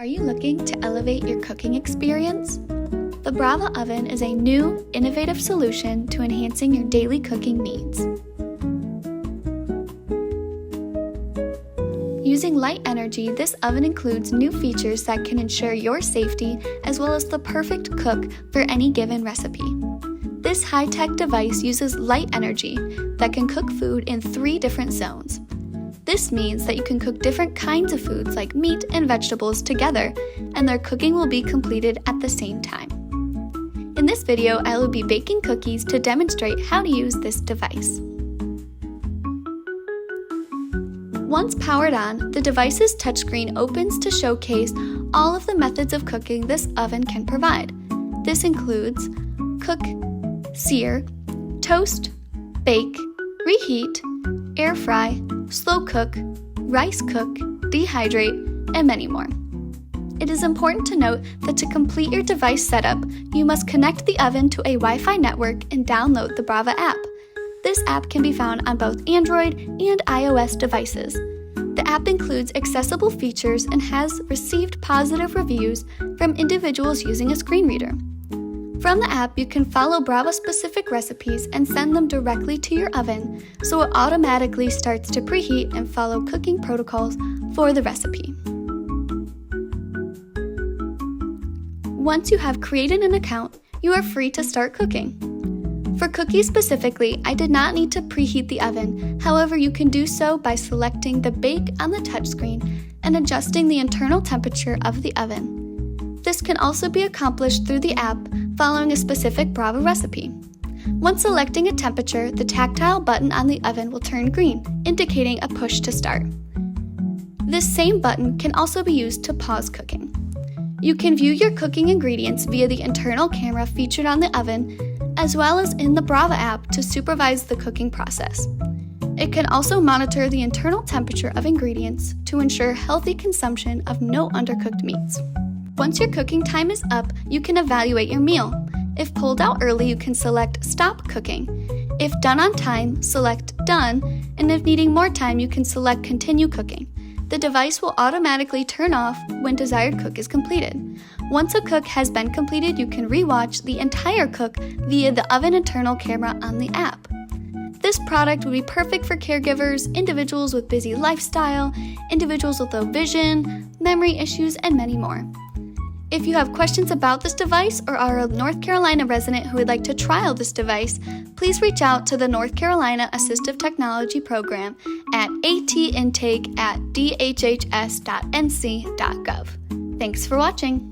Are you looking to elevate your cooking experience? The Brava oven is a new, innovative solution to enhancing your daily cooking needs. Using light energy, this oven includes new features that can ensure your safety as well as the perfect cook for any given recipe. This high-tech device uses light energy that can cook food in 3 different zones. This means that you can cook different kinds of foods like meat and vegetables together, and their cooking will be completed at the same time. In this video, I will be baking cookies to demonstrate how to use this device. Once powered on, the device's touchscreen opens to showcase all of the methods of cooking this oven can provide. This includes cook, sear, toast, bake, reheat, air fry, slow cook, rice cook, dehydrate, and many more. It is important to note that to complete your device setup, you must connect the oven to a Wi-Fi network and download the Brava app. This app can be found on both Android and iOS devices. The app includes accessible features and has received positive reviews from individuals using a screen reader. From the app, you can follow Brava-specific recipes and send them directly to your oven, so it automatically starts to preheat and follow cooking protocols for the recipe. Once you have created an account, you are free to start cooking. For cookies specifically, I did not need to preheat the oven. However, you can do so by selecting the Bake on the touchscreen and adjusting the internal temperature of the oven. This can also be accomplished through the app following a specific Brava recipe. Once selecting a temperature, the tactile button on the oven will turn green, indicating a push to start. This same button can also be used to pause cooking. You can view your cooking ingredients via the internal camera featured on the oven, as well as in the Brava app to supervise the cooking process. It can also monitor the internal temperature of ingredients to ensure healthy consumption of no undercooked meats. Once your cooking time is up, you can evaluate your meal. If pulled out early, you can select Stop Cooking. If done on time, select Done, and if needing more time, you can select Continue Cooking. The device will automatically turn off when desired cook is completed. Once a cook has been completed, you can rewatch the entire cook via the oven internal camera on the app. This product would be perfect for caregivers, individuals with busy lifestyle, individuals with low vision, memory issues, and many more. If you have questions about this device or are a North Carolina resident who would like to trial this device, please reach out to the North Carolina Assistive Technology Program at atintake@dhhs.nc.gov. Thanks for watching.